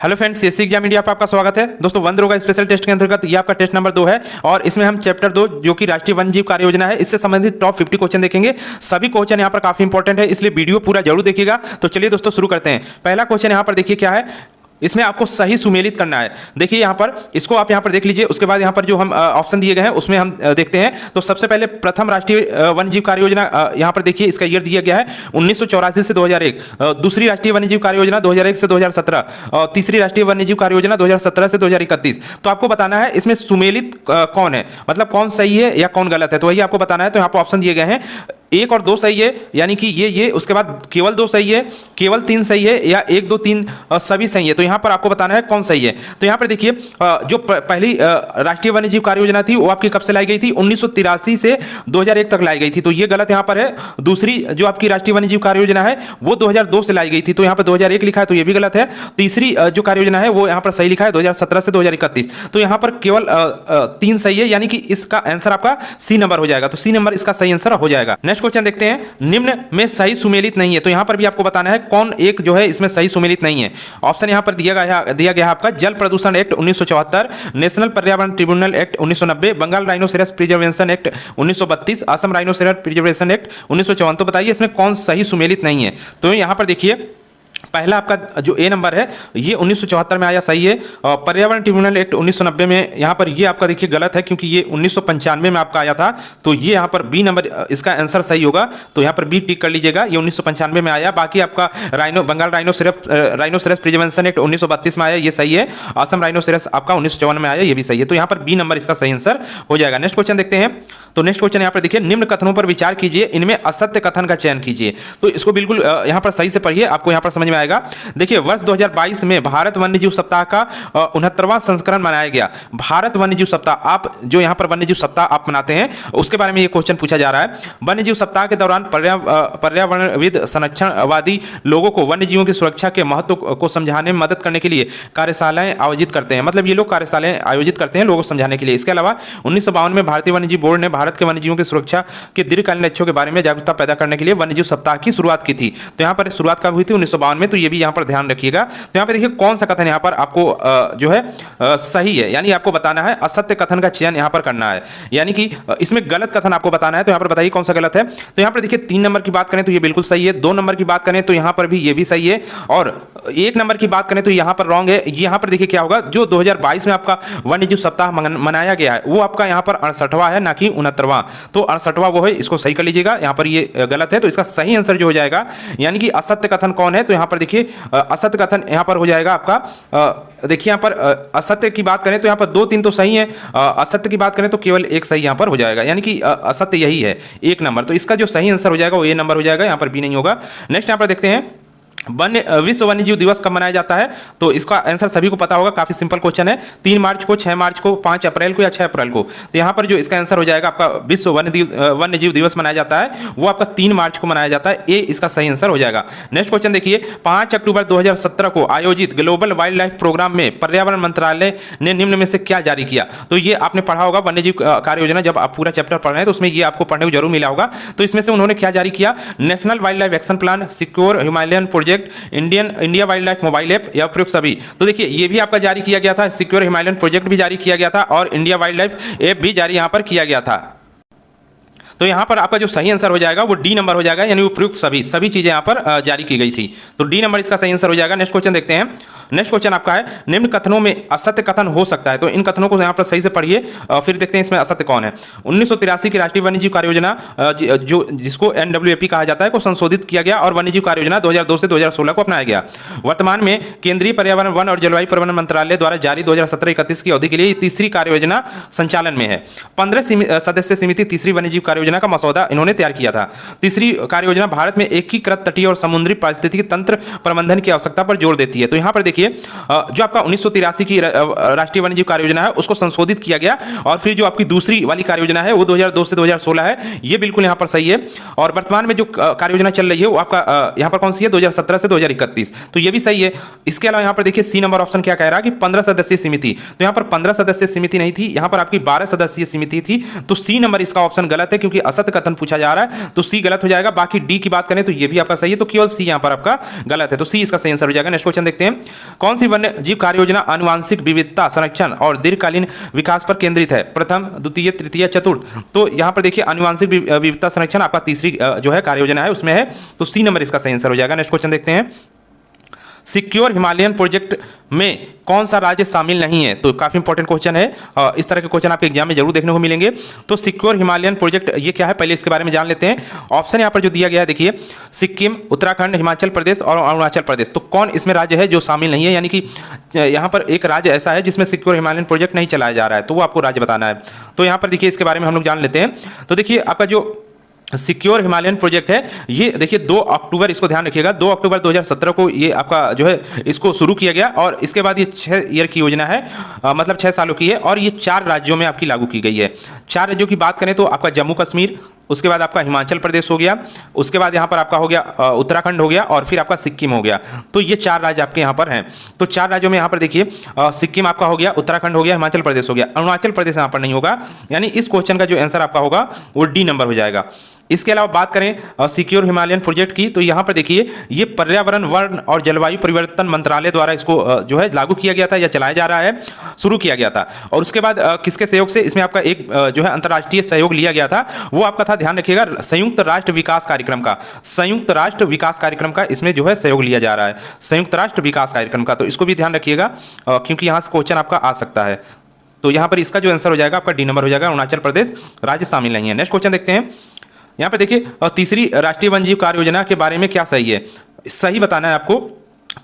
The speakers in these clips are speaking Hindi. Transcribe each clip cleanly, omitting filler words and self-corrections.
Hello friends, CSC exam India पर आपका स्वागत है। दोस्तों, वन रोगा स्पेशल टेस्ट के अंतर्गत ये आपका टेस्ट नंबर 2 है और इसमें हम चैप्टर 2 जो कि राष्ट्रीय वन्यजीव कार्य योजना है, इससे संबंधित टॉप 50 क्वेश्चन देखेंगे। सभी क्वेश्चन यहाँ पर काफी इंपॉर्टेंट है, इसलिए वीडियो पूरा जरूर देखिएगा। तो चलिए दोस्तों शुरू करते हैं। पहला क्वेश्चन यहाँ पर देखिए क्या है, इसमें आपको सही सुमेलित करना है। देखिए यहाँ पर, इसको आप यहाँ पर देख लीजिए। उसके बाद यहाँ पर जो हम ऑप्शन दिए गए हैं उसमें हम देखते हैं। तो सबसे पहले प्रथम राष्ट्रीय वन्यजीव कार्य योजना यहाँ पर देखिए, इसका ईयर दिया गया है 1984 से 2001। दूसरी राष्ट्रीय वन्यजीव कार्य योजना 2001 से 2017 और तीसरी राष्ट्रीय वन्यजीव कार्य योजना 2017 से 2031। तो आपको बताना है इसमें सुमेलित कौन है, मतलब कौन सही है या कौन गलत है, तो वही आपको बताना है। तो यहाँ पर ऑप्शन दिए गए हैं, 1 और 2 सही है, यानी कि ये उसके बाद केवल 2 सही है, केवल 3 सही है, या 1 2 3 सभी सही है। तो यहाँ पर आपको बताना है कौन सही है। तो यहाँ पर देखिए, जो पहली राष्ट्रीय वन्यजीव कार्य योजना थी वो आपकी कब से लाई गई थी, 1983 से 2001 तक लाई गई थी, तो ये गलत यहाँ पर है। दूसरी जो आपकी राष्ट्रीय वन्यजीव कार्य योजना है वो 2002 से लाई गई थी, तो यहाँ पर 2001 लिखा है, तो ये भी गलत है। तीसरी जो कार्य योजना है वो यहाँ पर सही लिखा है 2017 से 2031, तो यहाँ पर केवल 3 सही है, यानी कि इसका आंसर आपका सी नंबर हो जाएगा। तो सी नंबर इसका सही आंसर हो जाएगा। नेक्स्ट क्वेश्चन देखते हैं, निम्न में सही सुमेलित नहीं है। तो यहां पर भी आपको बताना है कौन एक जो है इसमें सही सुमेलित नहीं है। ऑप्शन यहां पर दिया गया है आपका जल प्रदूषण एक्ट 1974, नेशनल पर्यावरण tribunal act 1990, Bengal rhinoceros preservation act 1932, Assam rhinoceros preservation act 1954। तो बताइए इसमें कौन सही सुमेलित नहीं है। तो यहां पर देखिए, पहला आपका जो ए नंबर है ये 1974 में आया, सही है। पर्यावरण ट्रिब्यूनल एक्ट 1990 में यहाँ पर ये आपका देखिए गलत है, क्योंकि ये 1995 में आपका आया था, तो ये यहाँ पर बी नंबर इसका आंसर सही होगा। तो यहाँ पर बी टिक कर लीजिएगा, ये 1995 में आया। बाकी आपका बंगाल राइनोसेरस प्रिजर्वेशन एक्ट 1932 में आया, ये सही है। असम राइनोसेरस आपका 1954 में आया, ये भी सही है। तो यहाँ पर बी नंबर इसका सही आंसर हो जाएगा। नेक्स्ट क्वेश्चन देखते हैं। तो नेक्स्ट क्वेश्चन यहाँ पर देखिए, निम्न कथनों पर विचार कीजिए, इनमें असत्य कथन का चयन कीजिए। तो इसको बिल्कुल यहाँ पर सही से पढ़िए, आपको यहाँ पर समझ में आएगा। देखिए, वर्ष 2022 में भारत वन्यजीव सप्ताह का 69वां संस्करण मनाया गया। भारत वन्यजीव सप्ताह, आप जो यहाँ पर वन्यजीव सप्ताह आप मनाते हैं उसके बारे में ये क्वेश्चन पूछा जा रहा है। वन्यजीव सप्ताह के दौरान पर्यावरणविद संरक्षणवादी लोगों को वन्यजीवों की सुरक्षा के महत्व को समझाने में मदद करने के लिए कार्यशालाएं आयोजित करते हैं। मतलब ये लोग कार्यशालाएं आयोजित करते हैं लोगों को समझाने के लिए। इसके अलावा 1952 में भारतीय वन्यजीव बोर्ड ने भारत के वन्यजीवों की सुरक्षा के दीर्घकालीन लक्ष्यों के बारे में जागरूकता पैदा करने के लिए वन्यजीव सप्ताह की शुरुआत की थी। तो यहाँ पर शुरुआत कब हुई थी, 1952 में। तो ये भी यहाँ पर ध्यान रखिएगा। तो यहाँ पे देखिए कौन सा कथन यहाँ पर आपको जो है सही है, यानी आपको बताना है असत्य कथन का चयन यहाँ पर करना है, यानी कि इसमें गलत कथन आपको बताना है। तो यहाँ पर बताइए कौन सा गलत है। तो यहाँ पर देखिए 3 नंबर की बात करें तो ये बिल्कुल सही है, 2 नंबर की बात करें तो यहाँ पर भी ये भी सही है, और 1 नंबर की बात करें तो यहाँ पर रॉन्ग है। यहाँ पर देखिए क्या होगा, जो 2022 में आपका वन्यजीव सप्ताह मनाया गया है वो आपका यहाँ पर 68वां है, ना कि 69वां। तो 68वां वो है, इसको सही कर लीजिएगा। यहाँ पर ये गलत है, तो इसका सही आंसर जो हो जाएगा, यानी कि असत्य कथन कौन है। तो यहाँ पर देखिए असत्य कथन यहाँ पर हो जाएगा आपका, देखिए यहाँ पर असत्य की बात करें तो यहाँ पर 2 3 तो सही है, असत्य की बात करें तो केवल 1 सही यहाँ पर हो जाएगा, यानी कि असत्य यही है 1 नंबर। तो इसका जो सही आंसर हो जाएगा वो ए नंबर हो जाएगा, यहाँ पर बी नहीं होगा। नेक्स्ट यहाँ पर देखते हैं, विश्व वन्यजीव दिवस कब मनाया जाता है। तो इसका आंसर सभी को पता होगा, काफी सिंपल क्वेश्चन है। 3 मार्च को, 6 मार्च को, 5 अप्रैल को या 6 अप्रैल को। तो यहाँ पर जो इसका आंसर हो जाएगा आपका विश्व वन्यजीव दिवस मनाया जाता है वो आपका 3 मार्च को मनाया जाता है, ये इसका सही आंसर हो जाएगा। नेक्स्ट क्वेश्चन देखिए, 5 अक्टूबर 2017 को आयोजित ग्लोबल वाइल्ड लाइफ प्रोग्राम में पर्यावरण मंत्रालय ने निम्न में से क्या जारी किया। तो ये आपने पढ़ा होगा वन्यजीव कार्य योजना, जब आप पूरा चैप्टर पढ़ रहे हैं तो उसमें ये आपको पढ़ने को जरूर मिला होगा। तो इसमें से उन्होंने क्या जारी किया, national wild life action plan, secure Himalayan project, India wild life mobile app या प्रयोग सभी। तो देखिए ये भी आपका जारी किया गया था, सिक्योर हिमालयन प्रोजेक्ट भी जारी किया गया था और इंडिया वाइल्ड लाइफ ऐप भी जारी यहां पर किया गया था। तो यहां पर आपका जो सही आंसर हो जाएगा वो डी नंबर हो जाएगा, यानी उपयुक्त सभी चीजें यहां पर जारी की गई थी। तो डी नंबर इसका सही आंसर हो जाएगा। नेक्स्ट क्वेश्चन देखते हैं। नेक्स्ट क्वेश्चन आपका है, निम्न कथनों में असत्य कथन हो सकता है। तो इन कथनों को यहां पर सही से पढ़िए, फिर देखते हैं इसमें असत्य कौन है। 1983 की राष्ट्रीय वन्यजीव कार्य योजना जो जिसको NWAP कहा जाता है को संशोधित किया गया और वन्यजीव कार्य योजना 2002 से 2016 को अपनाया गया। वर्तमान में केंद्रीय पर्यावरण, वन और जलवायु परिवर्तन मंत्रालय द्वारा जारी 2017-31 की अवधि के लिए तीसरी कार्य योजना संचालन में है। 15 सदस्य समिति तीसरी वन्यजीव कार्य योजना का मसौदा इन्होंने तैयार किया था। तीसरी कार्य योजना भारत में एकीकृत तटीय और समुद्री पारिस्थितिकी तंत्र प्रबंधन की आवश्यकता पर जोर देती है। तो यहाँ पर देखिए, जो आपका 1983 की राष्ट्रीय वन्यजीव कार्य योजना है उसको संशोधित किया गया, और फिर जो आपकी दूसरी वाली कार्य योजना है वो 2002 से 2016 है, ये बिल्कुल यहाँ पर सही है। और वर्तमान में जो कार्य योजना चल रही है वो आपका यहाँ पर कौन सी है, 2017 से 2031, तो ये भी सही है। इसके अलावा यहाँ पर देखिए सी नंबर ऑप्शन क्या कह रहा है कि 15 सदस्यीय समिति, तो यहाँ पर 15 सदस्यीय समिति नहीं थी, यहाँ पर आपकी 12 सदस्यीय समिति थी। तो सी नंबर इसका ऑप्शन गलत है, क्योंकि क्योंकि असत्य कथन पूछा जा रहा है, तो सी गलत हो जाएगा। बाकी डी की बात करें तो ये भी आपका सही है, तो केवल सी यहाँ पर आपका गलत है, तो सी इसका सही आंसर हो जाएगा। नेक्स्ट क्वेश्चन देखते हैं, कौन सी वन्य जीव कार्य योजना आनुवांशिक विविधता संरक्षण और दीर्घकालीन विकास पर केंद्रित है? प्रथम, द्वितीय, तृतीय, चतुर्थ। तो यहाँ पर देखिए आनुवांशिक विविधता संरक्षण आपका तीसरी जो है कार्य योजना है उसमें है, तो सी नंबर इसका सही आंसर हो जाएगा। नेक्स्ट क्वेश्चन देखते हैं, सिक्योर हिमालयन प्रोजेक्ट में कौन सा राज्य शामिल नहीं है? तो काफी इंपॉर्टेंट क्वेश्चन है, इस तरह के क्वेश्चन आपके एग्जाम में जरूर देखने को मिलेंगे। तो सिक्योर हिमालयन प्रोजेक्ट ये क्या है, पहले इसके बारे में जान लेते हैं। ऑप्शन यहाँ पर जो दिया गया है देखिए, सिक्किम, उत्तराखंड, हिमाचल प्रदेश और अरुणाचल प्रदेश। तो कौन इसमें राज्य है जो शामिल नहीं है, यानी कि यहाँ पर एक राज्य ऐसा है जिसमें सिक्योर हिमालयन प्रोजेक्ट नहीं चलाया जा रहा है, तो वो आपको राज्य बताना है। तो यहाँ पर देखिए इसके बारे में हम लोग जान लेते हैं। तो देखिए आपका जो सिक्योर हिमालयन प्रोजेक्ट है, ये देखिए 2 अक्टूबर, इसको ध्यान रखिएगा, 2 अक्टूबर 2017 को ये आपका जो है इसको शुरू किया गया, और इसके बाद ये 6 ईयर की योजना है, मतलब 6 सालों की है, और ये 4 राज्यों में आपकी लागू की गई है। 4 राज्यों की बात करें तो आपका जम्मू कश्मीर, उसके बाद आपका हिमाचल प्रदेश हो गया, उसके बाद यहाँ पर आपका हो गया उत्तराखंड हो गया, और फिर आपका सिक्किम हो गया। तो ये 4 राज्य आपके यहाँ पर हैं। तो 4 राज्यों में यहाँ पर देखिए सिक्किम आपका हो गया, उत्तराखंड हो गया, हिमाचल प्रदेश हो गया, अरुणाचल प्रदेश यहाँ पर नहीं होगा, यानी इस क्वेश्चन का जो आंसर आपका होगा वो डी नंबर हो जाएगा। इसके अलावा बात करें सिक्योर हिमालयन प्रोजेक्ट की, तो यहाँ पर देखिए ये पर्यावरण, वन और जलवायु परिवर्तन मंत्रालय द्वारा इसको जो है लागू किया गया था या चलाया जा रहा है, शुरू किया गया था। और उसके बाद किसके सहयोग से इसमें आपका एक जो है अंतर्राष्ट्रीय सहयोग लिया गया था, वो आपका था, ध्यान रखिएगा, संयुक्त राष्ट्र विकास कार्यक्रम का। संयुक्त राष्ट्र विकास कार्यक्रम का इसमें जो है सहयोग लिया जा रहा है, संयुक्त राष्ट्र विकास कार्यक्रम का। तो इसको भी ध्यान रखिएगा क्योंकि यहाँ से क्वेश्चन आपका आ सकता है। तो यहाँ पर इसका जो आंसर हो जाएगा आपका डी नंबर हो जाएगा, अरुणाचल प्रदेश राज्य शामिल नहीं है। नेक्स्ट क्वेश्चन देखते हैं, यहाँ पे देखिए तीसरी राष्ट्रीय वन्यजीव कार्य योजना के बारे में क्या सही है, सही बताना है आपको।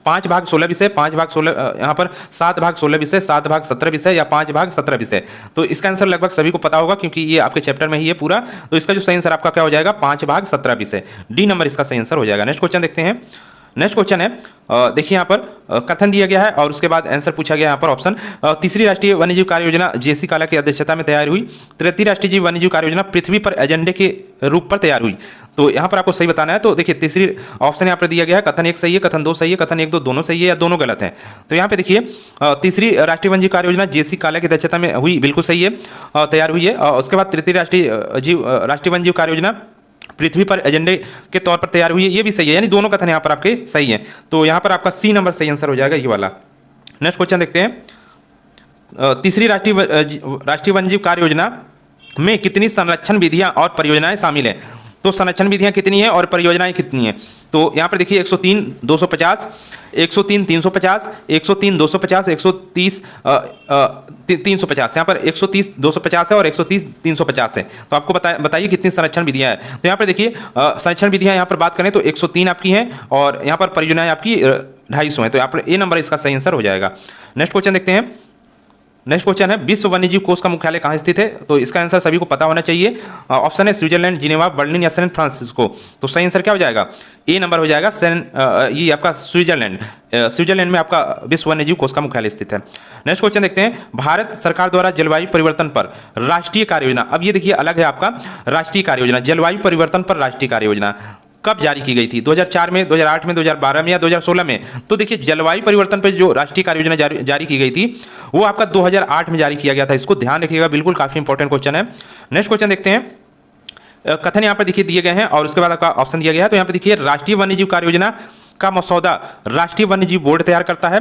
5 भाग 16 विषय, 5 भाग 16, यहाँ पर 7 भाग 16 विषय, 7 भाग 17 विषय या 5 भाग 17 विषय। तो इसका आंसर लगभग सभी को पता होगा क्योंकि ये आपके चैप्टर में ही है पूरा। तो इसका जो सही आंसर आपका क्या हो जाएगा, 5 भाग 17 विषय, डी नंबर इसका सही आंसर हो जाएगा। नेक्स्ट क्वेश्चन देखते हैं। नेक्स्ट क्वेश्चन है, देखिए यहाँ पर कथन दिया गया है और उसके बाद आंसर पूछा गया यहाँ पर ऑप्शन। तीसरी राष्ट्रीय वन्यजीव कार्य योजना जेसी काला की अध्यक्षता में तैयार हुई। तृतीय राष्ट्रीय जीव वन्यजीव कार्य योजना पृथ्वी पर एजेंडे के रूप पर तैयार हुई। तो यहाँ पर आपको सही बताना है। तो देखिए तीसरी ऑप्शन यहाँ पर दिया गया है, कथन 1 सही है, कथन 2 सही है, कथन 1, 2 दोनों सही है या दोनों गलत है। तो यहाँ पे देखिए तीसरी राष्ट्रीय वन्यजीव कार्य योजना जेसी काला की अध्यक्षता में हुई, बिल्कुल सही है, तैयार हुई है। उसके बाद तृतीय राष्ट्रीय वन्यजीव कार्य योजना पृथ्वी पर एजेंडे के तौर पर तैयार हुई है, ये भी सही है, यानी दोनों कथन यहाँ पर आपके सही हैं। तो यहाँ पर आपका सी नंबर सही आंसर हो जाएगा, ये वाला। नेक्स्ट क्वेश्चन देखते हैं, तीसरी राष्ट्रीय वन्यजीव कार्य योजना में कितनी संरक्षण विधियां और परियोजनाएं शामिल हैं? तो संरक्षण विधियां कितनी हैं और परियोजनाएं कितनी हैं? तो यहाँ पर देखिए 103 250, 103 350, 103 250, 130 350, यहाँ पर 130 250 है और 130 350 है। तो आपको बताइए कितनी संरक्षण विधियां हैं। तो यहाँ पर देखिए संरक्षण विधियां यहाँ पर बात करें तो 103 आपकी हैं और यहाँ पर परियोजनाएं आपकी 250 हैं। तो यहाँ पर ए नंबर इसका सही आंसर हो जाएगा। नेक्स्ट क्वेश्चन देखते हैं। नेक्स्ट क्वेश्चन है, विश्व वन्यजीव कोष का मुख्यालय कहाँ स्थित है? तो इसका आंसर सभी को पता होना चाहिए। ऑप्शन है स्विट्जरलैंड, जिनेवा, बर्लिन या सैन फ्रांसिस्को। तो सही आंसर क्या हो जाएगा? ए नंबर हो जाएगा, ये आपका स्विट्जरलैंड। स्विट्जरलैंड में आपका विश्व वन्यजीव कोष का मुख्यालय स्थित है। नेक्स्ट क्वेश्चन देखते हैं, भारत सरकार द्वारा जलवायु परिवर्तन पर राष्ट्रीय कार्य योजना, अब ये देखिए अलग है आपका राष्ट्रीय कार्य योजना, जलवायु परिवर्तन पर राष्ट्रीय कार्य योजना कब जारी की गई थी? 2004 में, 2008 में, 2012 में या 2016 में? तो देखिए जलवायु परिवर्तन पर जो राष्ट्रीय कार्य योजना जारी की गई थी वो आपका 2008 में जारी किया गया था। इसको ध्यान रखिएगा, बिल्कुल काफी इंपॉर्टेंट क्वेश्चन है। नेक्स्ट क्वेश्चन देखते हैं। कथन यहाँ पर देखिए दिए गए हैं और उसके बाद आपका ऑप्शन दिया गया है। तो यहाँ पर देखिए राष्ट्रीय वन्यजीव कार्य योजना का मसौदा राष्ट्रीय वन्यजीव बोर्ड तैयार करता है।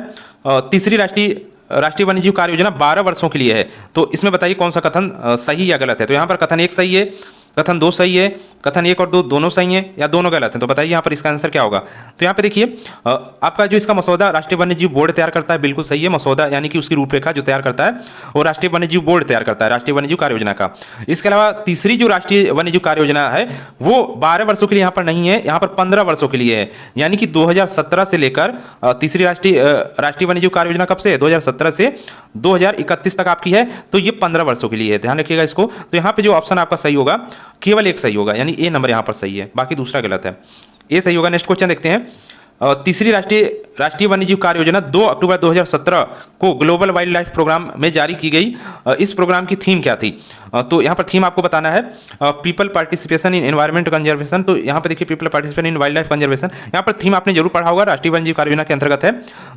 तीसरी राष्ट्रीय वन्यजीव कार्य योजना 12 वर्षों के लिए है। तो इसमें बताइए कौन सा कथन सही या गलत है? तो यहाँ पर कथन 1 सही है, कथन 2 सही है, कथन 1 और 2 दोनों सही हैं या दोनों गलत हैं? तो बताइए यहाँ पर इसका आंसर क्या होगा? तो यहाँ पे देखिए आपका जो इसका मसौदा राष्ट्रीय वन्यजीव बोर्ड तैयार करता है, बिल्कुल सही है। मसौदा यानी कि उसकी रूपरेखा जो तैयार करता है वो राष्ट्रीय वन्यजीव बोर्ड तैयार करता है, राष्ट्रीय वन्यजीव कार्य योजना का। इसके अलावा तीसरी जो राष्ट्रीय वन्यजीव कार्य योजना है वो 12 वर्षों के लिए यहाँ पर नहीं है, यहाँ पर 15 वर्षों के लिए है। यानी कि 2017 से लेकर तीसरी राष्ट्रीय वन्यजीव कार्य योजना कब से? 2017 से 2031 तक आपकी है। तो ये 15 वर्षों के लिए है, ध्यान रखिएगा इसको। तो यहाँ पे जो ऑप्शन आपका सही होगा केवल एक सही होगा, यानी ए नंबर यहाँ पर सही है, बाकी दूसरा गलत है। ए सही होगा। नेक्स्ट क्वेश्चन देखते हैं। तीसरी राष्ट्रीय वन्यजीव कार्य योजना 2 अक्टूबर 2017 को ग्लोबल वाइल्ड लाइफ प्रोग्राम में जारी की गई। इस प्रोग्राम की थीम क्या थी? तो यहाँ पर थीम आपको बताना है people participation in environment conservation. तो यहाँ पर देखिए people participation in wildlife conservation, यहाँ पर थीम आपने जरूर पढ़ा होगा, राष्ट्रीय वन्यजीव कार्य योजना के अंतर्गत है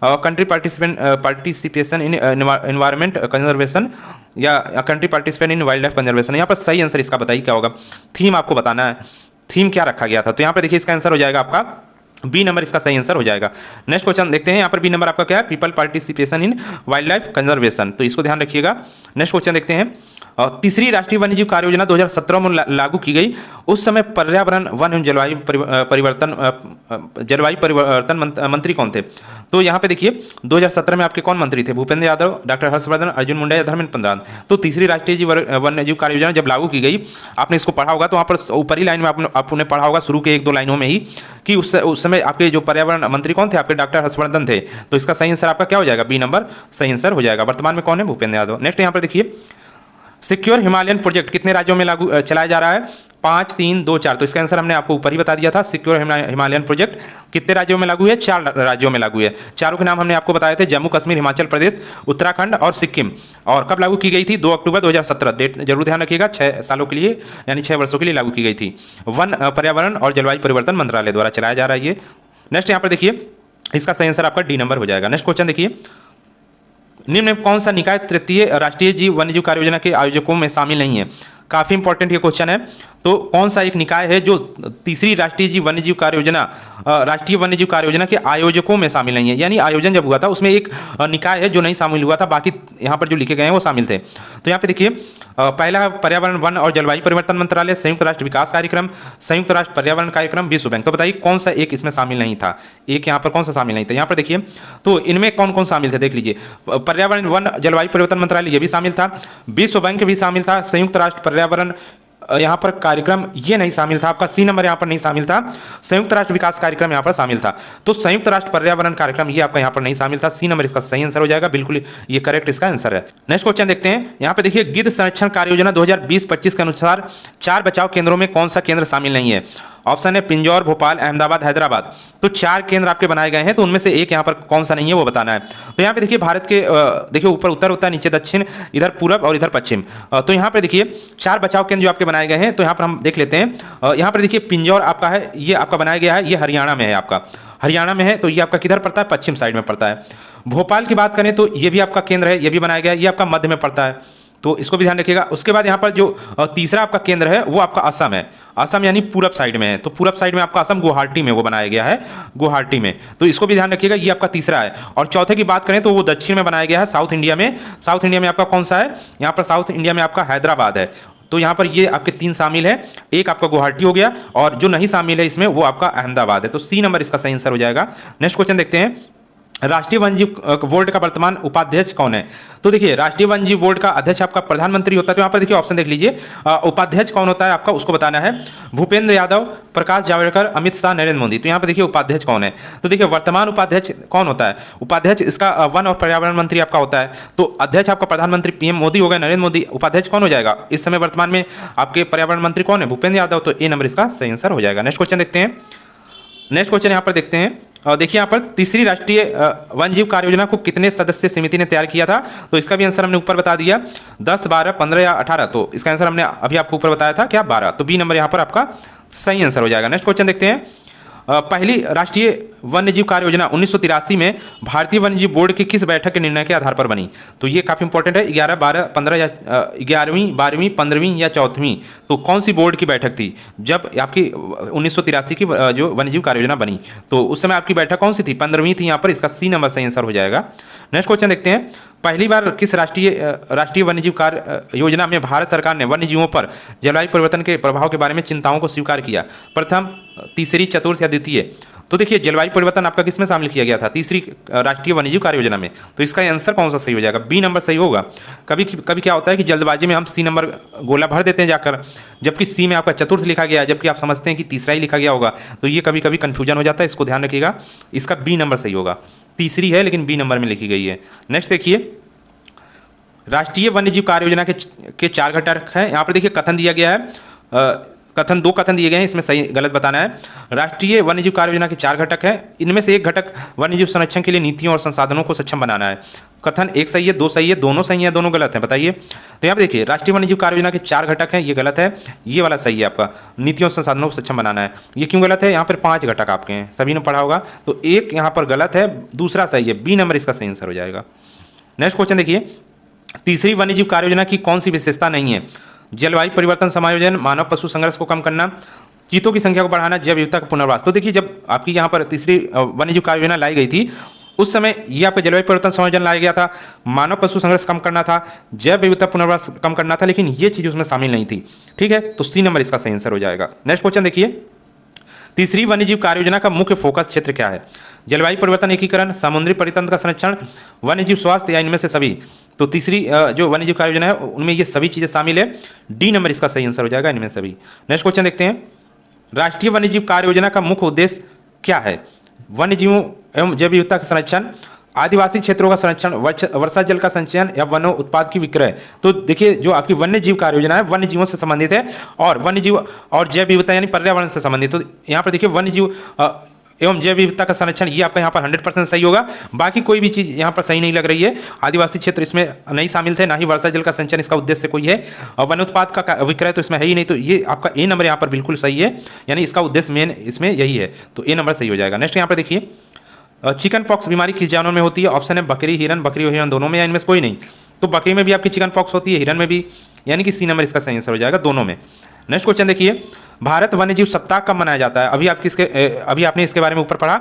country participation in environment conservation या country participation in wildlife conservation. यहाँ पर सही आंसर इसका बताइए क्या होगा, थीम आपको बताना है, थीम क्या रखा गया था। तो यहाँ पर देखिए इसका आंसर हो जाएगा आपका बी नंबर, इसका सही आंसर हो जाएगा। नेक्स्ट क्वेश्चन देखते हैं, यहाँ पर बी नंबर आपका क्या है? People participation in wildlife conservation, तो इसको ध्यान रखिएगा। नेक्स्ट क्वेश्चन देखते हैं, तीसरी राष्ट्रीय वन्यजीव कार्य योजना 2017 में लागू की गई। उस समय पर्यावरण वन एवं जलवायु परिवर्तन मंत्री कौन थे? तो यहाँ पे देखिए 2017 में आपके कौन मंत्री थे? भूपेंद्र यादव, डॉक्टर हर्षवर्धन, अर्जुन मुंडा या धर्मेंद्र प्रधान। तो तीसरी राष्ट्रीय वन्यजीव कार्य योजना जब लागू की गई, आपने इसको पढ़ा होगा, तो वहाँ पर ऊपरी लाइन में आपने पढ़ा होगा शुरू के 1-2 लाइनों में ही कि उस समय आपके जो पर्यावरण मंत्री कौन थे? आपके डॉक्टर हर्षवर्धन थे। तो इसका सही आंसर आपका क्या हो जाएगा? बी नंबर सही आंसर हो जाएगा। वर्तमान में कौन है? भूपेंद्र यादव। नेक्स्ट यहाँ पर देखिए, सिक्योर हिमालयन प्रोजेक्ट कितने राज्यों में लागू चलाया जा रहा है? 5, 3, 2, 4। तो इसका आंसर हमने आपको ऊपर ही बता दिया था। सिक्योर हिमालयन प्रोजेक्ट कितने राज्यों में लागू है? 4 राज्यों में लागू है। चारों के नाम हमने आपको बताए थे, जम्मू कश्मीर, हिमाचल प्रदेश, उत्तराखंड और सिक्किम। और कब लागू की गई थी? 2 अक्टूबर 2017। डेट जरूर ध्यान रखिएगा, 6 सालों के लिए यानी 6 वर्षों के लिए लागू की गई थी। वन, पर्यावरण और जलवायु परिवर्तन मंत्रालय द्वारा चलाया जा रहा है ये। नेक्स्ट यहाँ पर देखिए, इसका सही आंसर आपका डी नंबर हो जाएगा। नेक्स्ट क्वेश्चन देखिए, निम्न में कौन सा निकाय तृतीय राष्ट्रीय जीव वन्यजीव कार्य योजना के आयोजकों में शामिल नहीं है? काफी इंपॉर्टेंट ये क्वेश्चन है। तो कौन सा एक निकाय है जो तीसरी राष्ट्रीय जीव वन्यजीव कार्य योजना राष्ट्रीय वन्यजीव कार्य योजना के आयोजकों में शामिल नहीं है? यानी आयोजन जब हुआ था उसमें एक निकाय है जो नहीं शामिल हुआ था, बाकी यहाँ पर जो लिखे गए हैं वो शामिल थे। तो यहाँ पे देखिए, पहला पर्यावरण वन और जलवायु परिवर्तन मंत्रालय, संयुक्त राष्ट्र विकास कार्यक्रम, संयुक्त राष्ट्र पर्यावरण कार्यक्रम, विश्व बैंक। तो बताइए कौन सा एक इसमें शामिल नहीं था? एक यहाँ पर कौन सा शामिल नहीं था? यहाँ पर देखिए, तो इनमें कौन कौन शामिल थे देख लीजिए। पर्यावरण वन जलवायु परिवर्तन मंत्रालय ये भी शामिल था, विश्व बैंक भी शामिल था, संयुक्त राष्ट्र पर्यावरण यहाँ पर कार्यक्रम ये नहीं शामिल था, आपका सी नंबर यहाँ पर नहीं शामिल था, संयुक्त राष्ट्र विकास कार्यक्रम यहाँ पर शामिल था। तो संयुक्त राष्ट्र पर्यावरण कार्यक्रम ये आपका यहाँ पर नहीं शामिल था, सी नंबर इसका सही आंसर हो जाएगा, बिल्कुल ये करेक्ट इसका आंसर है। नेक्स्ट क्वेश्चन देखते हैं, यहाँ पे देखिए, गिद्ध संरक्षण कार्य योजना 2020-25 के अनुसार 4 बचाव केंद्रों में कौन सा केंद्र शामिल नहीं है? ऑप्शन है पिंजौर, भोपाल, अहमदाबाद, हैदराबाद। तो 4 केंद्र आपके बनाए गए हैं, तो उनमें से एक यहाँ पर कौन सा नहीं है वो बताना है। तो यहाँ पे देखिए, भारत के देखिए ऊपर उत्तर होता है, नीचे दक्षिण, इधर पूरब और इधर पश्चिम। तो यहाँ पे देखिए 4 बचाव केंद्र जो आपके बनाए गए हैं, तो यहाँ पर हम देख लेते हैं। यहाँ पर देखिए पिंजौर आपका है, ये आपका बनाया गया है, ये हरियाणा में है, आपका हरियाणा में है। तो ये आपका किधर पड़ता है? पश्चिम साइड में पड़ता है। भोपाल की बात करें तो ये भी आपका केंद्र है, ये भी बनाया गया है, ये आपका मध्य में पड़ता है, तो इसको भी ध्यान रखिएगा। उसके बाद यहाँ पर जो तीसरा आपका केंद्र है वो आपका असम है, असम यानी पूरब साइड में है। तो पूरब साइड में आपका असम गुवाहाटी में वो बनाया गया है, गुवाहाटी में, तो इसको भी ध्यान रखिएगा, ये आपका तीसरा है। और चौथे की बात करें तो वो दक्षिण में बनाया गया है, साउथ इंडिया में। साउथ इंडिया में आपका कौन सा है? यहाँ पर साउथ इंडिया में आपका हैदराबाद है। तो यहाँ पर ये आपके 3 शामिल है, एक आपका गुवाहाटी हो गया और जो नहीं शामिल है इसमें वो आपका अहमदाबाद है। तो सी नंबर इसका सही आंसर हो जाएगा। नेक्स्ट क्वेश्चन देखते हैं, राष्ट्रीय वन्यजीव बोर्ड का वर्तमान उपाध्यक्ष कौन है? तो देखिए, राष्ट्रीय वन्यजीव बोर्ड का अध्यक्ष आपका प्रधानमंत्री होता है। तो यहाँ पर देखिए ऑप्शन देख लीजिए, उपाध्यक्ष कौन होता है आपका, उसको बताना है। भूपेंद्र यादव, प्रकाश जावड़ेकर, अमित शाह, नरेंद्र मोदी। तो यहाँ पर देखिए उपाध्यक्ष कौन है? तो देखिए वर्तमान उपाध्यक्ष कौन होता है? उपाध्यक्ष इसका वन और पर्यावरण मंत्री आपका होता है। तो अध्यक्ष आपका प्रधानमंत्री पीएम मोदी हो गए, नरेंद्र मोदी। उपाध्यक्ष कौन हो जाएगा इस समय वर्तमान में आपके पर्यावरण मंत्री कौन है? भूपेंद्र यादव। तो ए नंबर इसका सही आंसर हो जाएगा। नेक्स्ट क्वेश्चन देखते हैं, नेक्स्ट क्वेश्चन यहाँ पर देखते हैं, और देखिए यहाँ पर तीसरी राष्ट्रीय वन्यजीव कार्य योजना को कितने सदस्य समिति ने तैयार किया था? तो इसका भी आंसर हमने ऊपर बता दिया, 10, 12, 15 या 18। तो इसका आंसर हमने अभी आपको ऊपर बताया था क्या? 12। तो बी नंबर यहाँ पर आपका सही आंसर हो जाएगा। नेक्स्ट क्वेश्चन देखते हैं, पहली राष्ट्रीय वन्यजीव कार्य योजना 1983 में भारतीय वन्यजीव बोर्ड की किस बैठक के निर्णय के आधार पर बनी? तो ये काफी इंपॉर्टेंट है, 11, 12, 15 या 11वीं, 12वीं, 15वीं या 4वीं। तो कौन सी बोर्ड की बैठक थी जब आपकी 1983 की जो वन्यजीव कार्य योजना बनी? तो उस समय आपकी बैठक कौन सी थी? 15वीं थी यहाँ पर, इसका सी नंबर सही आंसर हो जाएगा। नेक्स्ट क्वेश्चन देखते हैं, पहली बार किस राष्ट्रीय वन्यजीव कार्य योजना में भारत सरकार ने वन्यजीवों पर जलवायु परिवर्तन के प्रभाव के बारे में चिंताओं को स्वीकार किया? प्रथम, तीसरी, चतुर्थ या द्वितीय? तो देखिए जलवायु परिवर्तन आपका किसमें शामिल किया गया था? तीसरी राष्ट्रीय वन्यजीव कार्य योजना में। तो इसका आंसर कौन सा सही हो जाएगा? बी नंबर सही होगा। कभी कभी क्या होता है कि जल्दबाजी में हम सी नंबर गोला भर देते हैं जाकर, जबकि सी में आपका चतुर्थ लिखा गया है, जबकि आप समझते हैं कि तीसरा ही लिखा गया होगा। तो ये कभी कभी कंफ्यूजन हो जाता है, इसको ध्यान रखिएगा। इसका बी नंबर सही होगा, तीसरी है लेकिन बी नंबर में लिखी गई है। नेक्स्ट देखिए, राष्ट्रीय वन्यजीव कार्य योजना के 4 घटक हैं। यहाँ पर देखिए कथन दिया गया है, कथन, दो कथन दिए गए हैं, इसमें सही गलत बताना है। राष्ट्रीय वन्यजीव कार्य योजना के 4 घटक हैं, इनमें से एक घटक वन्यजीव संरक्षण के लिए नीतियों और संसाधनों को सक्षम बनाना है। कथन एक सही है, दो सही है, दोनों सही है, दोनों गलत है, बताइए। तो यहाँ पे देखिए राष्ट्रीय वन्यजीव कार्य योजना के 4 घटक हैं, ये गलत है, ये वाला सही है आपका, नीतियों और संसाधनों को सक्षम बनाना है। ये क्यों गलत है? यहाँ पर 5 घटक आपके हैं, सभी ने पढ़ा होगा, तो एक यहाँ पर गलत है, दूसरा सही है, बी नंबर इसका सही आंसर हो जाएगा। नेक्स्ट क्वेश्चन देखिए, तीसरी वन्यजीव कार्य योजना की कौन सी विशेषता नहीं है? जलवायु परिवर्तन समायोजन, मानव पशु संघर्ष को कम करना, चीतों की संख्या को बढ़ाना, जैव विविधता का पुनर्वास। तो देखिए जब आपकी यहाँ पर तीसरी वन्यजीव कार्य योजना लाई गई थी उस समय ये आपका जलवायु परिवर्तन समायोजन लाया गया था, मानव पशु संघर्ष कम करना था, जैव विविधता पुनर्वास कम करना था, लेकिन ये चीज उसमें शामिल नहीं थी। ठीक है, तो सी नंबर इसका सही आंसर हो जाएगा। नेक्स्ट क्वेश्चन देखिए, तीसरी वन्यजीव कार्य योजना का मुख्य फोकस क्षेत्र क्या है? जलवायु परिवर्तन एकीकरण, समुद्री परितंत्र का संरक्षण, वन्यजीव स्वास्थ्य, या इनमें से सभी? तो तीसरी जो वन्यजीव कार्य योजना है उनमें ये सभी चीजें शामिल है, डी नंबर इसका सही आंसर हो जाएगा, इनमें सभी। नेक्स्ट क्वेश्चन देखते हैं, राष्ट्रीय वन्यजीव कार्य योजना का मुख्य उद्देश्य क्या है? वन्यजीवों एवं जैव विविधता का संरक्षण, आदिवासी क्षेत्रों का संरक्षण, वर्षा जल का संचयन, या वनों उत्पाद की विक्रय। तो देखिए जो आपकी वन्य जीव कार्य योजना है वन्य जीवों से संबंधित है, और वन्य जीव और जैव विविधता यानी पर्यावरण से संबंधित। तो यहाँ पर देखिए वन्य जीव एवं जैव विविधता का संरक्षण, ये आपका यहाँ पर 100% सही होगा, बाकी कोई भी चीज़ यहाँ पर सही नहीं लग रही है। आदिवासी क्षेत्र इसमें नहीं शामिल थे, ना ही वर्षा जल का संचयन इसका उद्देश्य कोई है, और वन उत्पाद का विक्रय तो इसमें है ही नहीं, तो ये आपका ए नंबर यहाँ पर बिल्कुल सही है, यानी इसका उद्देश्य मेन इसमें यही है, तो ए नंबर सही हो जाएगा। नेक्स्ट यहाँ पर देखिए, चिकन पॉक्स बीमारी किस जानवर में होती है? ऑप्शन है बकरी, हिरन, बकरी और हिरन दोनों में, या इनमें से कोई नहीं? तो बकरी में भी आपकी चिकन पॉक्स होती है, हिरन में भी, यानी कि सी नंबर इसका सही आंसर हो जाएगा, दोनों में। नेक्स्ट क्वेश्चन देखिए, भारत वन्यजीव सप्ताह कब मनाया जाता है? अभी आपने इसके बारे में ऊपर पढ़ा,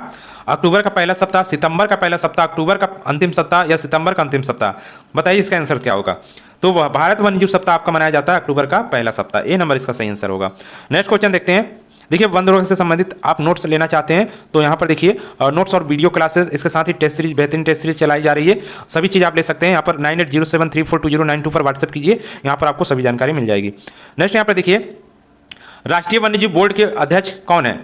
अक्टूबर का पहला सप्ताह, सितंबर का पहला सप्ताह, अक्टूबर का अंतिम सप्ताह, या सितंबर का अंतिम सप्ताह? बताइए इसका आंसर क्या होगा। तो भारत वन्यजीव सप्ताह आपका मनाया जाता है अक्टूबर का पहला सप्ताह, ए नंबर इसका सही आंसर होगा। नेक्स्ट क्वेश्चन देखते हैं, देखिए वन रोग से संबंधित आप नोट्स लेना चाहते हैं तो यहाँ पर देखिए नोट्स और वीडियो क्लासेस, इसके साथ ही टेस्ट सीरीज, बेहतरीन टेस्ट सीरीज चलाई जा रही है, सभी चीज़ आप ले सकते हैं। यहाँ पर 9807342092 पर व्हाट्सएप कीजिए, यहाँ पर आपको सभी जानकारी मिल जाएगी। नेक्स्ट यहाँ पर देखिए, राष्ट्रीय वन्यजीव बोर्ड के अध्यक्ष कौन है?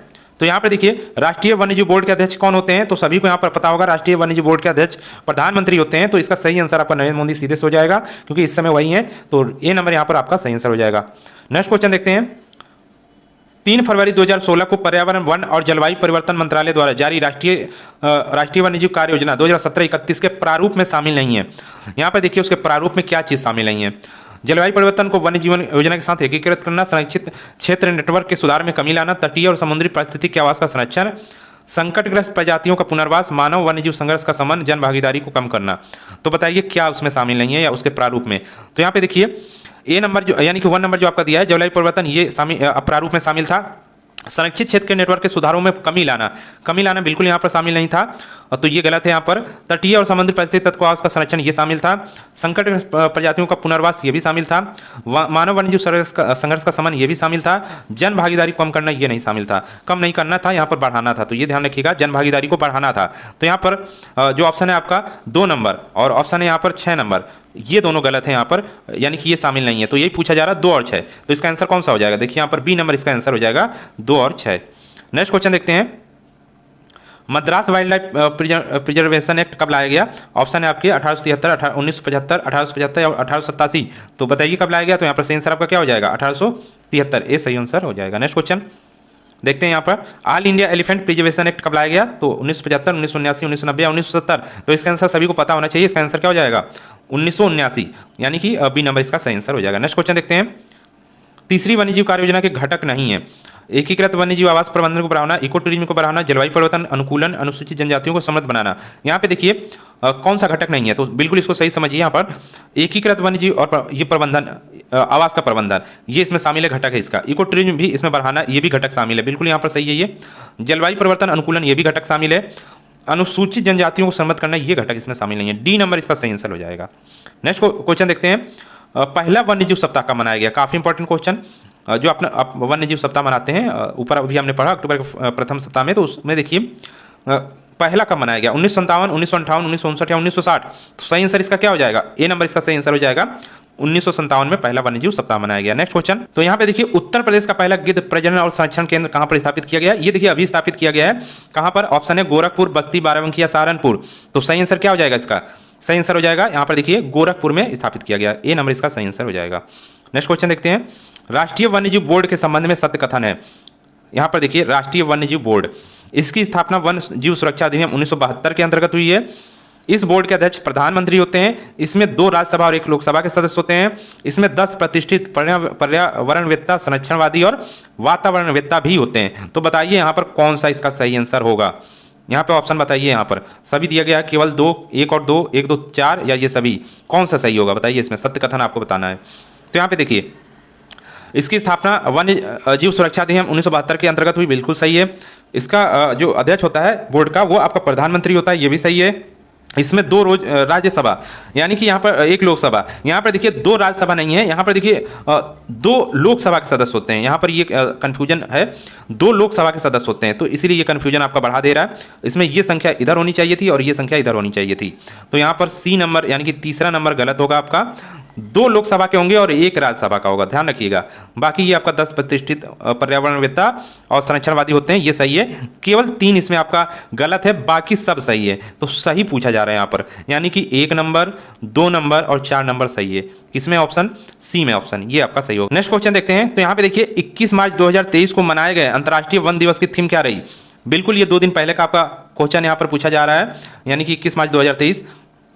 तो यहाँ पर देखिए राष्ट्रीय वन्यजीव बोर्ड के अध्यक्ष कौन होते हैं? तो सभी को यहाँ पर पता होगा, राष्ट्रीय वन्यजीव बोर्ड के अध्यक्ष प्रधानमंत्री होते हैं, तो इसका सही आंसर आपका नरेंद्र मोदी सीधे से हो जाएगा, क्योंकि इस समय वही है, तो ए नंबर यहाँ पर आपका सही आंसर हो जाएगा। नेक्स्ट क्वेश्चन देखते हैं, 3 फरवरी 2016 को पर्यावरण, वन और जलवायु परिवर्तन मंत्रालय द्वारा जारी राष्ट्रीय वन्यजीव कार्य योजना 2017-31 के प्रारूप में शामिल नहीं है। यहाँ पर देखिए उसके प्रारूप में क्या चीज़ शामिल नहीं है? जलवायु परिवर्तन को वन्य जीवन योजना के साथ एकीकृत करना, संरक्षित क्षेत्र नेटवर्क के सुधार में कमी लाना, तटीय और समुद्री पारिस्थितिक आवास का संरक्षण, संकटग्रस्त प्रजातियों का पुनर्वास, मानव वन्यजीव संघर्ष का समन्वय, जन भागीदारी को कम करना। तो बताइए क्या उसमें शामिल नहीं है या उसके प्रारूप में? तो यहाँ पे देखिए ए नंबर जो यानी कि 1 नंबर जो आपका दिया है जलवायु परिवर्तन, ये प्रारूप में शामिल था। संरक्षित क्षेत्र के नेटवर्क के सुधारों में कमी लाना बिल्कुल यहाँ पर शामिल नहीं था, तो ये गलत है। यहाँ पर तटीय और समुद्री परिस्थिति तत्व आवास का संरक्षण ये शामिल था, संकट प्रजातियों का पुनर्वास ये भी शामिल था, मानव वन्यजीव संघर्ष का समन्वय ये भी शामिल था, जन भागीदारी को कम करना ये नहीं शामिल था। कम नहीं करना था, यहाँ पर बढ़ाना था, तो ये ध्यान रखिएगा, जन भागीदारी को बढ़ाना था। तो यहाँ पर जो ऑप्शन है आपका 2 नंबर और ऑप्शन है यहाँ पर 6 नंबर, ये दोनों गलत है यहाँ पर, यानी कि ये शामिल नहीं है। तो यही पूछा जा रहा है 2 और 6, तो इसका आंसर कौन सा हो जाएगा? देखिए यहाँ पर बी नंबर इसका आंसर हो जाएगा, 2 और 6। नेक्स्ट क्वेश्चन देखते हैं, Madras wild life preservation act कब लाया गया? ऑप्शन है आपके 1873, 1975, 1875 या 1887। तो बताइए कब लाया गया? तो यहाँ पर सही आंसर आपका क्या हो जाएगा? 1873, ये सही आंसर हो जाएगा। नेक्स्ट क्वेश्चन देखते हैं, यहाँ पर all India elephant preservation act कब लाया गया? तो 1975, 1979, 1990 या 1970। तो इसका आंसर सभी को पता होना चाहिए, इसका आंसर क्या हो जाएगा? 1979, यानी कि बी नंबर इसका सही आंसर हो जाएगा। नेक्स्ट क्वेश्चन देखते हैं, तीसरी वन्यजीव कार्य योजना के घटक नहीं है, एकीकृत वन्यजीव आवास प्रबंधन को बढ़ाना, इको टूरिज्म को बढ़ाना, जलवायु परिवर्तन अनुकूलन, अनुसूचित जनजातियों को समृद्ध बनाना। यहाँ पे देखिए कौन सा घटक नहीं है, तो बिल्कुल इसको सही समझिए। यहाँ पर एकीकृत वन्यजीव और ये प्रबंधन, आवास का प्रबंधन, ये इसमें शामिल है, घटक है इसका। इको टूरिज्म भी इसमें बढ़ाना, ये भी घटक शामिल है, बिल्कुल यहाँ पर सही है ये। जलवायु परिवर्तन अनुकूलन, ये भी घटक शामिल है। अनुसूचित जनजातियों को समृद्ध करना, ये घटक इसमें शामिल नहीं है। डी नंबर इसका सही आंसर हो जाएगा। नेक्स्ट क्वेश्चन देखते हैं, पहला वन्यजीव सप्ताह कब मनाया गया? काफी इंपॉर्टेंट क्वेश्चन। जो अपना आप वन्यजीव सप्ताह मनाते हैं, ऊपर अभी हमने पढ़ा अक्टूबर के प्रथम सप्ताह में, तो उसमें देखिए पहला कब मनाया गया? 1957, 1958, 1959 या 1960? तो सही आंसर इसका क्या हो जाएगा? ए नंबर इसका सही आंसर हो जाएगा, 1957 में पहला वन्यजीव सप्ताह मनाया गया। नेक्स्ट क्वेश्चन, तो यहाँ पे देखिए उत्तर प्रदेश का पहला गिद्ध प्रजनन और संरक्षण केंद्र कहाँ पर स्थापित किया गया? ये देखिए अभी स्थापित किया गया है, कहाँ पर? ऑप्शन है गोरखपुर, बस्ती, बाराबंकी या सहारनपुर। तो सही आंसर क्या हो जाएगा? इसका सही आंसर हो जाएगा यहाँ पर देखिए गोरखपुर में स्थापित किया गया, ए नंबर इसका सही आंसर हो जाएगा। नेक्स्ट क्वेश्चन देखते हैं, राष्ट्रीय वन्यजीव बोर्ड के संबंध में सत्य कथन है। यहाँ पर देखिए राष्ट्रीय वन्यजीव बोर्ड, इसकी स्थापना वन जीव सुरक्षा अधिनियम 1972 के अंतर्गत हुई है। इस बोर्ड के अध्यक्ष प्रधानमंत्री होते हैं। इसमें 2 राज्यसभा और 1 लोकसभा के सदस्य होते हैं। इसमें 10 प्रतिष्ठित पर्यावरणवेत्ता, संरक्षणवादी और वातावरणवेत्ता भी होते हैं। तो बताइए यहाँ पर कौन सा इसका सही आंसर होगा। यहाँ पे ऑप्शन बताइए, यहाँ पर सभी दिया गया है, केवल 2, 1 और 2, 1 2 4 या ये सभी, कौन सा सही होगा बताइए। इसमें सत्य कथन आपको बताना है। तो यहाँ पे देखिए इसकी स्थापना वन्य जीव सुरक्षा अधिनियम 1972 के अंतर्गत हुई, बिल्कुल सही है। इसका जो अध्यक्ष होता है बोर्ड का वो आपका प्रधानमंत्री होता है, ये भी सही है। इसमें 2 राज्यसभा यानी कि यहाँ पर 1 लोकसभा, यहाँ पर देखिए 2 राज्यसभा नहीं है, यहाँ पर देखिए 2 लोकसभा के सदस्य होते हैं। यहाँ पर ये कन्फ्यूजन है, 2 लोकसभा के सदस्य होते हैं, तो इसीलिए ये कन्फ्यूजन आपका बढ़ा दे रहा है। इसमें ये संख्या इधर होनी चाहिए थी और ये संख्या इधर होनी चाहिए थी। तो यहाँ पर सी नंबर यानी कि तीसरा नंबर गलत होगा आपका। 2 लोकसभा के होंगे और 1 राज्यसभा का होगा, ध्यान रखिएगा। बाकी ये आपका 10 प्रतिष्ठित पर्यावरणवेत्ता और संरक्षणवादी होते हैं, ये सही है। केवल 3 इसमें आपका गलत है, बाकी सब सही है। तो सही पूछा जा रहा है यहाँ पर, यानी कि 1 नंबर, 2 नंबर और 4 नंबर सही है। किसमें ऑप्शन सी में ऑप्शन, ये आपका सही होगा। नेक्स्ट क्वेश्चन देखते हैं। तो यहाँ पे देखिए 21 मार्च 2023 को मनाए गए अंतर्राष्ट्रीय वन दिवस की थीम क्या रही। बिल्कुल ये 2 दिन पहले का आपका क्वेश्चन यहाँ पर पूछा जा रहा है, यानी कि 21 मार्च 2023।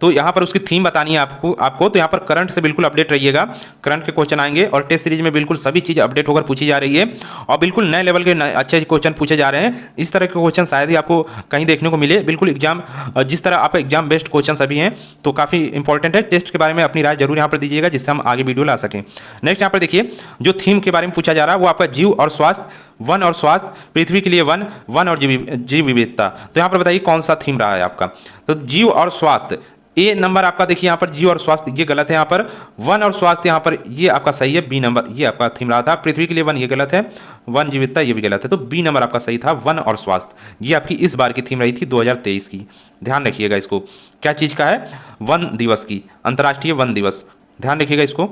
तो यहाँ पर उसकी थीम बतानी है आपको। तो यहाँ पर करंट से बिल्कुल अपडेट रहिएगा, करंट के क्वेश्चन आएंगे और टेस्ट सीरीज में बिल्कुल सभी चीज़ अपडेट होकर पूछी जा रही है और बिल्कुल नए लेवल के अच्छे क्वेश्चन पूछे जा रहे हैं। इस तरह के क्वेश्चन शायद ही आपको कहीं देखने को मिले। बिल्कुल एग्जाम जिस तरह आपका एग्जाम बेस्ड क्वेश्चन सभी हैं, तो काफ़ी इंपॉर्टेंट है। टेस्ट के बारे में अपनी राय जरूर यहाँ पर दीजिएगा, जिससे हम आगे वीडियो ला सकें। नेक्स्ट यहाँ पर देखिए जो थीम के बारे में पूछा जा रहा है वो आपका जीव और स्वास्थ्य, वन और स्वास्थ्य, पृथ्वी के लिए वन, वन और जीव विविधता। तो यहाँ पर बताइए कौन सा थीम रहा है आपका। तो जीव और स्वास्थ्य, ए नंबर आपका देखिए यहाँ पर जीव और स्वास्थ्य ये गलत है। यहाँ पर वन और स्वास्थ्य यहाँ पर ये आपका सही है, बी नंबर ये आपका थीम रहा था। पृथ्वी के लिए वन ये गलत है, वन जीवितता ये भी गलत है। तो बी नंबर आपका सही था, वन और स्वास्थ्य। ये आपकी इस बार की थीम रही थी 2023 की, ध्यान रखिएगा इसको। क्या चीज़ का है, वन दिवस की, अंतर्राष्ट्रीय वन दिवस, ध्यान रखिएगा इसको।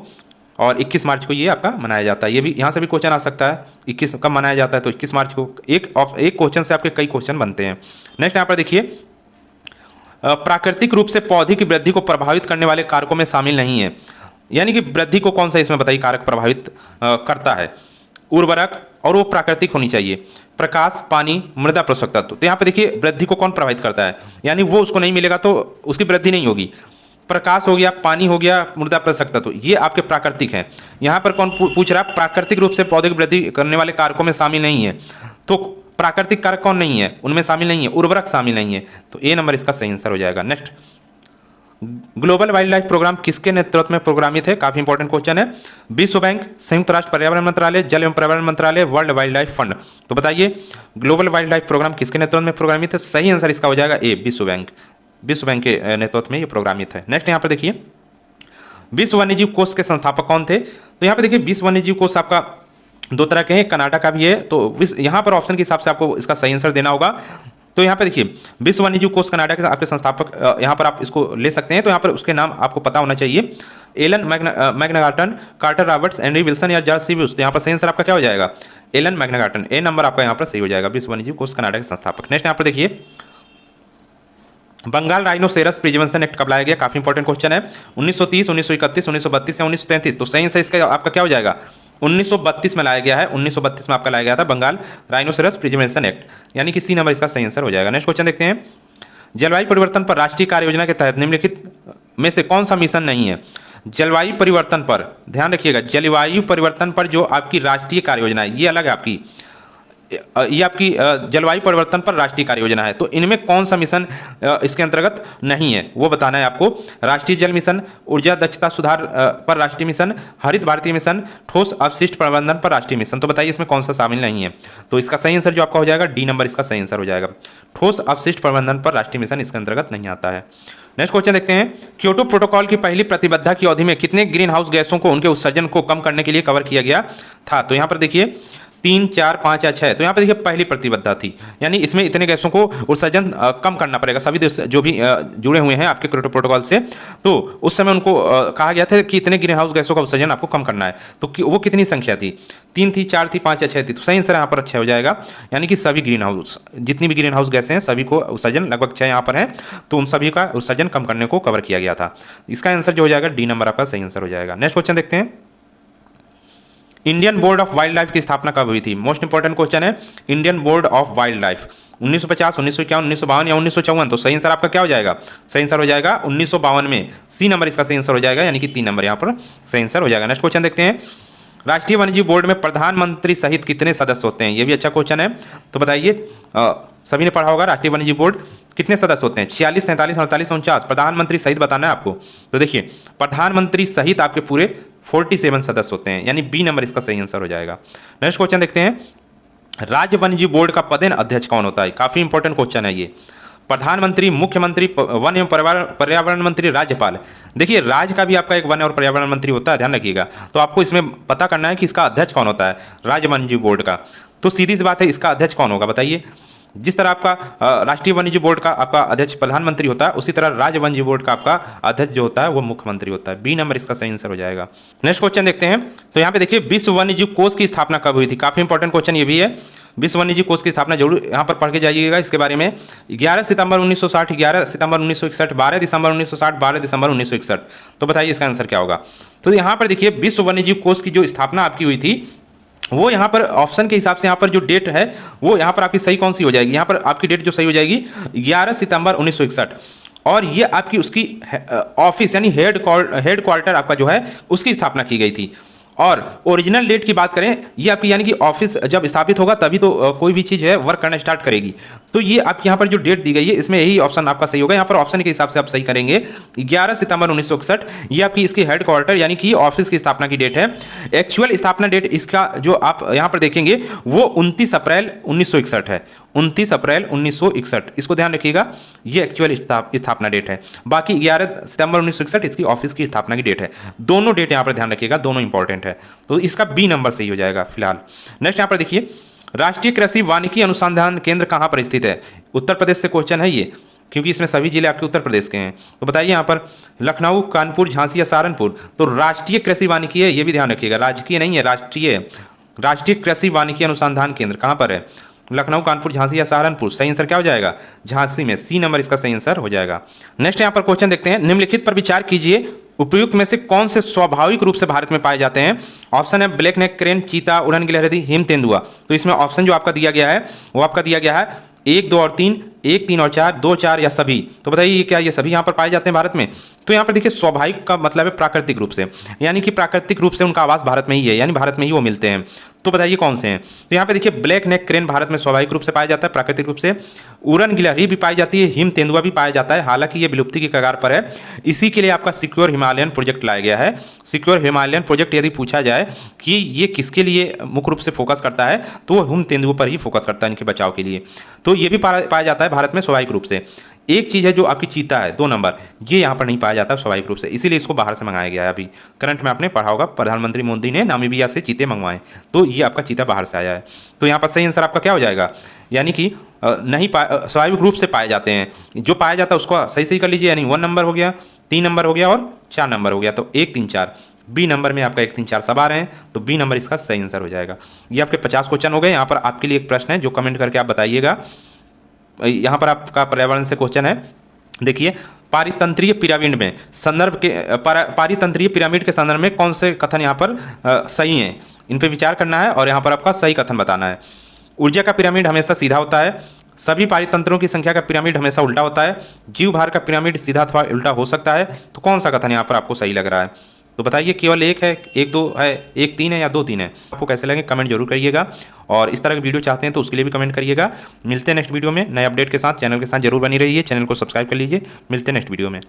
और 21 मार्च को ये आपका मनाया जाता है। ये भी यहाँ से भी क्वेश्चन आ सकता है, 21 कब मनाया जाता है, तो 21 मार्च को। एक क्वेश्चन से आपके कई क्वेश्चन बनते हैं। नेक्स्ट यहाँ पर देखिए प्राकृतिक रूप से पौधे की वृद्धि को प्रभावित करने वाले कारकों में शामिल नहीं है, यानी कि वृद्धि को कौन सा इसमें बताइए कारक प्रभावित करता है। उर्वरक, और वो प्राकृतिक होनी चाहिए, प्रकाश, पानी, मृदा पोषक तत्व। तो यहाँ पे देखिए वृद्धि को कौन प्रभावित करता है, यानी वो उसको नहीं मिलेगा तो उसकी वृद्धि नहीं होगी। प्रकाश हो गया, पानी हो गया, मृदा पोषक तत्व, ये आपके प्राकृतिक हैं। यहाँ पर कौन पूछ रहा है, प्राकृतिक रूप से पौधे की वृद्धि करने वाले कारकों में शामिल नहीं है। तो प्राकृतिक कारक कौन नहीं है, उनमें शामिल नहीं है, उर्वरक शामिल नहीं है। तो ए नंबर इसका सही आंसर हो जाएगा। Next, global wildlife program किसके नेतृत्व में प्रोग्रामित है, काफी इंपॉर्टेंट क्वेश्चन है। विश्व बैंक, संयुक्त राष्ट्र पर्यावरण मंत्रालय, जल एवं पर्यावरण मंत्रालय, वर्ल्ड वाइल्ड लाइफ फंड। तो बताइए ग्लोबल वाइल्ड लाइफ प्रोग्राम किसके नेतृत्व में प्रोग्रामित है। सही आंसर इसका हो जाएगा ए, विश्व बैंक। विश्व बैंक के नेतृत्व में ये प्रोग्रामित है। नेक्स्ट यहाँ पर देखिए विश्व वन्यजीव कोष के संस्थापक कौन थे। तो यहाँ पे देखिए विश्व वन्यजीव कोष आपका 2 तरह के हैं, कनाडा का भी है। तो यहाँ पर ऑप्शन के हिसाब से आपको इसका सही आंसर देना होगा। तो यहाँ पे देखिए विश्व वन्यजीव कोष कनाडा के आपके संस्थापक, यहाँ पर आप इसको ले सकते हैं। तो यहाँ पर उसके नाम आपको पता होना चाहिए, Alan Magnagarten, Carter Roberts, Henry Wilson या जॉर्ज सीब्यूस। तो यहाँ पर सही आंसर आपका क्या हो जाएगा, एलन मैग्नागार्टन। ए नंबर आपका यहाँ पर सही हो जाएगा, विश्व वन्यजीव कोष कनाडा के संस्थापक। नेक्स्ट यहाँ पर देखिए बंगाल राइनोसेरस प्रिजर्वेशन एक्ट कब लाया गया, काफी इंपॉर्टेंट क्वेश्चन है। 1930, 1931, 1932 या 1933। तो सही आंसर इसका आपका क्या हो जाएगा, 1932 में लाया गया है। 1932 में आपका लाया गया था बंगाल राइनोसेरस प्रिजर्वेशन एक्ट, यानी कि सी नंबर इसका सही आंसर हो जाएगा। नेक्स्ट क्वेश्चन देखते हैं, जलवायु परिवर्तन पर राष्ट्रीय कार्य योजना के तहत निम्नलिखित में से कौन सा मिशन नहीं है। जलवायु परिवर्तन पर ध्यान रखिएगा, जलवायु परिवर्तन पर जो आपकी राष्ट्रीय कार्य योजना है ये अलग है आपकी, ये आपकी जलवायु परिवर्तन पर राष्ट्रीय कार्य योजना है। तो इनमें कौन सा मिशन इसके अंतर्गत नहीं है वो बताना है आपको। राष्ट्रीय जल मिशन, ऊर्जा दक्षता सुधार पर राष्ट्रीय मिशन, हरित भारतीय मिशन, ठोस अपशिष्ट प्रबंधन पर राष्ट्रीय मिशन। तो बताइए इसमें कौन सा शामिल नहीं है। तो इसका सही आंसर जो आपका हो जाएगा डी नंबर इसका सही आंसर हो जाएगा, ठोस अपशिष्ट प्रबंधन पर राष्ट्रीय मिशन इसके अंतर्गत नहीं आता है। नेक्स्ट क्वेश्चन देखते हैं, क्योटो प्रोटोकॉल की पहली प्रतिबद्धता की अवधि में कितने ग्रीन हाउस गैसों को उनके उत्सर्जन को कम करने के लिए कवर किया गया था। तो यहाँ पर देखिए 3, 4, 5 या 6। तो यहाँ पे देखिए पहली प्रतिबद्धता थी, यानी इसमें इतने गैसों को उत्सर्जन कम करना पड़ेगा सभी देश जो भी जुड़े हुए हैं आपके क्योटो प्रोटोकॉल से। तो उस समय उनको कहा गया था कि इतने ग्रीन हाउस गैसों का उत्सर्जन आपको कम करना है। तो वो कितनी संख्या थी, 3 थी, 4 थी, 5 या 6 थी। तो सही आंसर यहाँ पर 6 हो जाएगा, यानी कि सभी ग्रीन हाउस, जितनी भी ग्रीन हाउस गैसें हैं सभी को उत्सर्जन लगभग 6 यहाँ पर है, तो उन सभी का उत्सर्जन कम करने को कवर किया गया था। इसका आंसर जो हो जाएगा डी नंबर आपका सही आंसर हो जाएगा। नेक्स्ट क्वेश्चन देखते हैं, Indian board of wild life की स्थापना कब हुई थी? मोस्ट इंपॉर्टेंट क्वेश्चन है, Indian board of wild life 1950, 1951, 1952 या 1954। तो सही आंसर आपका क्या हो जाएगा? सही आंसर हो जाएगा 1952 में। सी नंबर इसका सही आंसर हो जाएगा, यानी कि 3 नंबर यहाँ पर सही आंसर हो जाएगा। नेक्स्ट क्वेश्चन देखते हैं, राष्ट्रीय वन्यजीव बोर्ड में प्रधानमंत्री सहित कितने सदस्य होते हैं? ये भी अच्छा क्वेश्चन है, तो बताइए। सभी ने पढ़ा होगा राष्ट्रीय वन्यजीव बोर्ड कितने सदस्य होते हैं? 46, 47, 48, 49। प्रधानमंत्री सहित बताना है आपको। तो देखिए प्रधानमंत्री सहित आपके पूरे 47 सदस्य होते हैं, यानी बी नंबर इसका सही आंसर हो जाएगा। नेक्स्ट क्वेश्चन देखते हैं, राज्य वन्यजीव बोर्ड का पदेन अध्यक्ष कौन होता है? काफी इंपॉर्टेंट क्वेश्चन है ये। प्रधानमंत्री, मुख्यमंत्री, वन एवं पर्यावरण मंत्री, राज्यपाल। देखिए राज्य का भी आपका एक वन और पर्यावरण मंत्री होता है, ध्यान रखिएगा। तो आपको इसमें पता करना है कि इसका अध्यक्ष कौन होता है राज्य वन्यजीव बोर्ड का। तो सीधी सी बात है, इसका अध्यक्ष कौन होगा बताइए। जिस तरह आपका राष्ट्रीय वन्यजीव बोर्ड का आपका अध्यक्ष प्रधानमंत्री होता है, उसी तरह राज्य वन्यजीव बोर्ड का आपका अध्यक्ष जो होता है वो मुख्यमंत्री होता है। बी नंबर इसका सही आंसर हो जाएगा। नेक्स्ट क्वेश्चन देखते हैं, तो यहाँ पे देखिए विश्व वन्यजीव कोष की स्थापना कब हुई थी? काफी इंपॉर्टेंट क्वेश्चन ये भी है। विश्व वन्यजीव कोष की स्थापना जरूर यहाँ पर पढ़ के जाइएगा इसके बारे में। 11 सितंबर 1960, 11 सितंबर 1961, 12 दिसंबर 1960, 12 दिसंबर 1961। तो बताइए इसका आंसर क्या होगा? तो यहाँ पर देखिए विश्व वन्यजीव कोष की जो स्थापना आपकी हुई थी, वो यहाँ पर ऑप्शन के हिसाब से यहाँ पर जो डेट है वो यहाँ पर आपकी सही कौन सी हो जाएगी? यहाँ पर आपकी डेट जो सही हो जाएगी 11 सितंबर 1961। और ये आपकी उसकी ऑफिस यानी हेड क्वार्टर आपका जो है उसकी स्थापना की गई थी। और ओरिजिनल डेट की बात करें, ये आपकी यानी कि ऑफिस जब स्थापित होगा तभी तो कोई भी चीज़ है वर्क करना स्टार्ट करेगी। तो ये आपकी यहाँ पर जो डेट दी गई है इसमें यही ऑप्शन आपका सही होगा। यहाँ पर ऑप्शन के हिसाब से आप सही करेंगे 11 सितंबर 1961। ये आपकी इसकी हेड क्वार्टर यानी कि ऑफिस की स्थापना की डेट है। एक्चुअल स्थापना डेट इसका जो आप यहाँ पर देखेंगे वो 29 अप्रैल 1961 है। 29 अप्रैल 1961, इसको ध्यान रखिएगा, ये एक्चुअल स्थापना डेट है। बाकी 11 सितंबर 1961 इसकी ऑफिस की स्थापना की डेट है। दोनों डेट यहाँ पर ध्यान रखिएगा, दोनों इंपॉर्टेंट है। तो इसका बी नंबर सही हो जाएगा फिलहाल। नेक्स्ट यहाँ पर देखिए, राष्ट्रीय कृषि वानिकी अनुसंधान केंद्र कहाँ पर स्थित है? उत्तर प्रदेश से क्वेश्चन है ये, क्योंकि इसमें सभी जिले आपके उत्तर प्रदेश के हैं। तो बताइए यहाँ पर लखनऊ, कानपुर, झांसी या सहारनपुर। तो राष्ट्रीय कृषि वानिकी है, ये भी ध्यान रखिएगा, राजकीय नहीं है, राष्ट्रीय कृषि वानिकी अनुसंधान केंद्र कहाँ पर है? लखनऊ, कानपुर, झांसी या सहारनपुर। सही आंसर क्या हो जाएगा? झांसी में। सी नंबर इसका सही आंसर हो जाएगा। नेक्स्ट यहाँ पर क्वेश्चन देखते हैं, निम्नलिखित पर विचार कीजिए, उपयुक्त में से कौन से स्वाभाविक रूप से भारत में पाए जाते हैं? ऑप्शन है ब्लैक नेक क्रेन, चीता, उड़न गिलहरी, हिम तेंदुआ। तो इसमें ऑप्शन जो आपका दिया गया है वो आपका दिया गया है 1, 2 और 3, 1, 3 और 4, 2, 4 या सभी। तो बताइए क्या ये सभी यहाँ पर पाए जाते हैं भारत में? तो यहाँ पर देखिए स्वाभाविक का मतलब है प्राकृतिक रूप से, यानी कि प्राकृतिक रूप से उनका आवास भारत में ही है, यानी भारत में ही वो मिलते हैं। तो बताइए कौन से हैं? तो यहाँ पे देखिए ब्लैक नेक क्रेन भारत में स्वाभाविक रूप से पाया जाता है, प्राकृतिक रूप से। उड़न गिलहरी भी पाई जाती है, हिम तेंदुआ भी पाया जाता है, हालांकि ये विलुप्ति की कगार पर है। इसी के लिए आपका सिक्योर हिमालयन प्रोजेक्ट लाया गया है। सिक्योर हिमालयन प्रोजेक्ट यदि पूछा जाए कि ये किसके लिए मुख्य रूप से फोकस करता है, तो वो हिम तेंदुआ पर ही फोकस करता है, इनके बचाव के लिए। तो ये भी पाया जाता है भारत में स्वाभाविक रूप से। एक चीज़ है जो आपकी चीता है 2 नंबर, ये यहाँ पर नहीं पाया जाता स्वाभाविक रूप से, इसीलिए इसको बाहर से मंगाया गया है। अभी करंट में आपने पढ़ा होगा, प्रधानमंत्री मोदी ने नामीबिया से चीते मंगवाए, तो ये आपका चीता बाहर से आया है। तो यहाँ पर सही आंसर आपका क्या हो जाएगा? यानी कि नहीं स्वाभाविक रूप से पाए जाते हैं। जो पाया जाता है उसको सही सही कर लीजिए, यानी 1 नंबर हो गया, 3 नंबर हो गया और 4 नंबर हो गया। तो 1, 3, 4 बी नंबर में आपका 1, 3, 4 सब आ रहे हैं, तो बी नंबर इसका सही आंसर हो जाएगा। ये आपके 50 क्वेश्चन हो गए। यहाँ पर आपके लिए एक प्रश्न है जो कमेंट करके आप बताइएगा। यहाँ पर आपका पर्यावरण से क्वेश्चन है, देखिए पारितंत्रीय पिरामिड में पारितंत्रीय पिरामिड के संदर्भ में कौन से कथन यहाँ पर सही हैं, इन पे विचार करना है और यहाँ पर आपका सही कथन बताना है। ऊर्जा का पिरामिड हमेशा सीधा होता है, सभी पारितंत्रों की संख्या का पिरामिड हमेशा उल्टा होता है, जीव भार का पिरामिड सीधा अथवा उल्टा हो सकता है। तो कौन सा कथन यहाँ पर आपको सही लग रहा है? तो बताइए, केवल 1 है, 1, 2 है, 1, 3 है या 2, 3 है? आपको कैसे लगे कमेंट जरूर करिएगा, और इस तरह की वीडियो चाहते हैं तो उसके लिए भी कमेंट करिएगा। मिलते हैं नेक्स्ट वीडियो में नए अपडेट के साथ। चैनल के साथ जरूर बनी रहिए, चैनल को सब्सक्राइब कर लीजिए। मिलते हैं नेक्स्ट वीडियो में।